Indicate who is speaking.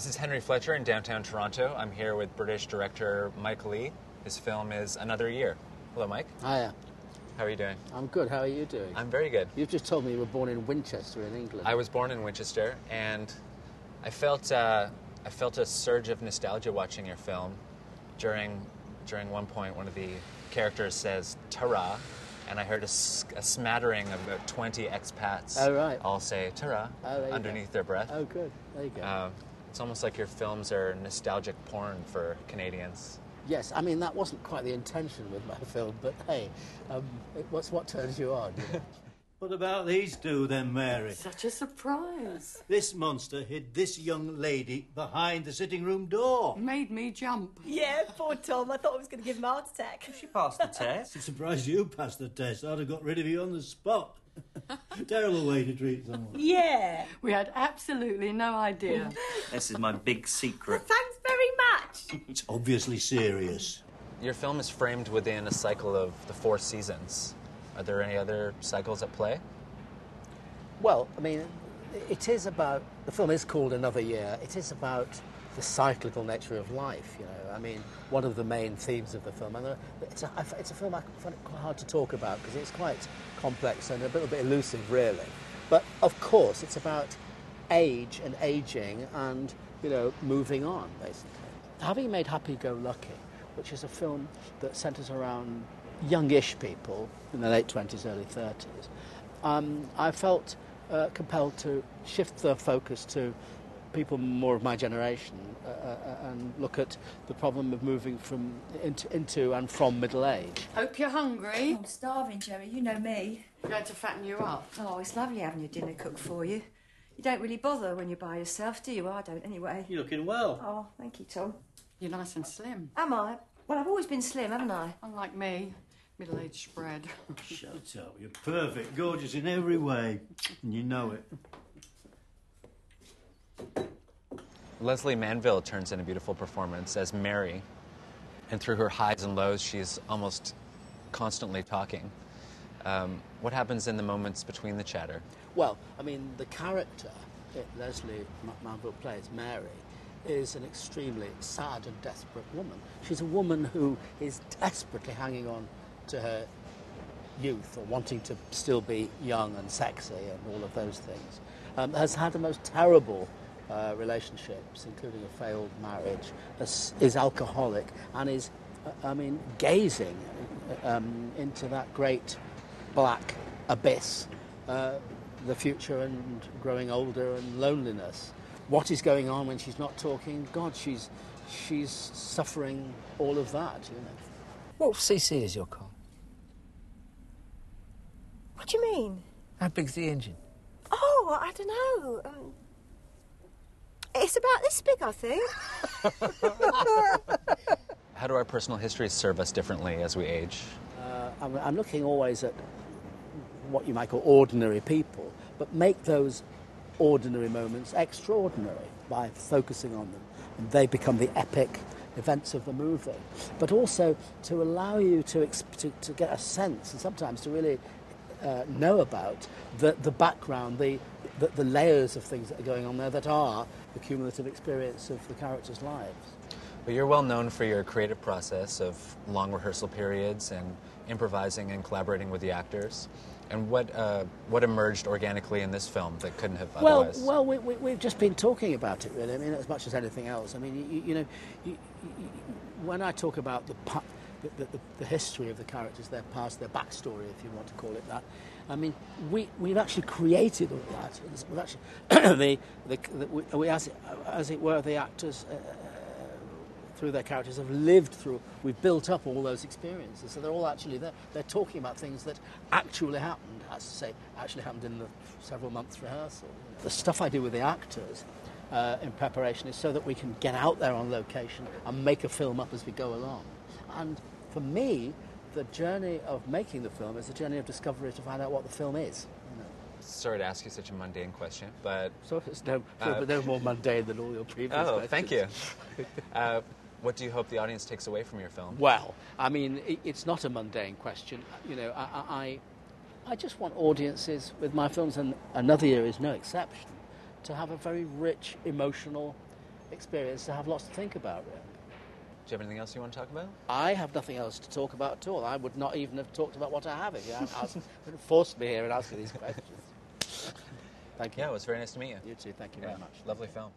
Speaker 1: This is Henry Fletcher in downtown Toronto. I'm here with British director Mike Leigh. His film is Another Year. Hello, Mike.
Speaker 2: Hiya.
Speaker 1: How are you doing?
Speaker 2: I'm good. How are you doing?
Speaker 1: I'm very good.
Speaker 2: You've just told me you were born in Winchester in England.
Speaker 1: I was born in Winchester, and I felt a surge of nostalgia watching your film. During one point, one of the characters says "ta-ra," and I heard a smattering of about 20 expats all say "ta-ra" underneath their breath.
Speaker 2: Oh, good. There you go.
Speaker 1: It's almost like your films are nostalgic porn for Canadians.
Speaker 2: Yes, I mean, that wasn't quite the intention with my film, but hey, what turns you on? You know?
Speaker 3: What about these two then, Mary?
Speaker 4: Such a surprise.
Speaker 3: This monster hid this young lady behind the sitting room door.
Speaker 4: Made me jump.
Speaker 5: Yeah, poor Tom. I thought I was going to give him a heart attack.
Speaker 6: She passed the test.
Speaker 3: I'm surprised you passed the test. I'd have got rid of you on the spot. Terrible way to treat someone.
Speaker 5: Yeah.
Speaker 4: We had absolutely no idea.
Speaker 6: This is my big secret.
Speaker 5: Thanks very much.
Speaker 3: It's obviously serious.
Speaker 1: Your film is framed within a cycle of the 4 seasons. Are there any other cycles at play?
Speaker 2: Well, I mean, it is about... The film is called Another Year. It is about the cyclical nature of life, you know. I mean, one of the main themes of the film, and it's a film I find it quite hard to talk about because it's quite complex and a little bit elusive, really. But, of course, it's about age and ageing and, you know, moving on, basically. Having made Happy Go Lucky, which is a film that centres around youngish people in their late 20s, early 30s, I felt compelled to shift the focus to people more of my generation and look at the problem of moving into and from middle age.
Speaker 4: Hope you're hungry.
Speaker 5: I'm starving, Jerry. You know me.
Speaker 4: I'm going to fatten you up.
Speaker 5: Oh, it's lovely having your dinner cooked for you. You don't really bother when you're by yourself, do you? I don't, anyway.
Speaker 3: You're looking well.
Speaker 5: Oh, thank you, Tom.
Speaker 4: You're nice and slim.
Speaker 5: Am I? Well, I've always been slim, haven't I?
Speaker 4: Unlike me, middle-aged spread.
Speaker 3: Shut up. You're perfect, gorgeous in every way, and you know it.
Speaker 1: Leslie Manville turns in a beautiful performance as Mary, and through her highs and lows, she's almost constantly talking. What happens in the moments between the chatter?
Speaker 2: Well, I mean, the character that Leslie Manville plays, Mary, is an extremely sad and desperate woman. She's a woman who is desperately hanging on to her youth or wanting to still be young and sexy and all of those things. Has had the most terrible relationships, including a failed marriage, is alcoholic and is, gazing into that great black abyss, the future and growing older and loneliness. What is going on when she's not talking? God, she's suffering all of that, you know.
Speaker 7: What CC is your car?
Speaker 5: What do you mean?
Speaker 7: How big's the engine?
Speaker 5: Oh, I don't know. It's about this big, I think.
Speaker 1: How do our personal histories serve us differently as we age?
Speaker 2: I'm looking always at what you might call ordinary people, but make those ordinary moments extraordinary by focusing on them. And they become the epic events of the movie. But also to allow you to get a sense and sometimes to really know about the background, the layers of things that are going on there that are the cumulative experience of the characters' lives.
Speaker 1: Well, you're well known for your creative process of long rehearsal periods and improvising and collaborating with the actors. And what emerged organically in this film that couldn't have otherwise?
Speaker 2: Well, we've just been talking about it, really. I mean, as much as anything else. I mean, you know, when I talk about the history of the characters, their past, their backstory, if you want to call it that, I mean, we've actually created all that. We've actually as it were, the actors through their characters have lived through. We've built up all those experiences, so they're all actually there. They're talking about things that actually happened. As to say, actually happened in the several months rehearsal. The stuff I do with the actors in preparation is so that we can get out there on location and make a film up as we go along. And for me, the journey of making the film is a journey of discovery to find out what the film is. You know.
Speaker 1: Sorry to ask you such a mundane question, but...
Speaker 2: So it's no more mundane than all your previous questions.
Speaker 1: Thank you. What do you hope the audience takes away from your film?
Speaker 2: Well, I mean, it's not a mundane question. You know, I just want audiences with my films, and Another Year is no exception, to have a very rich, emotional experience to have lots to think about, really.
Speaker 1: Do you have anything else you want to talk about?
Speaker 2: I have nothing else to talk about at all. I would not even have talked about what I have if you hadn't forced me here and asked me these questions. Thank you.
Speaker 1: Yeah, it was very nice to meet you.
Speaker 2: You too. Thank you very much.
Speaker 1: Lovely film.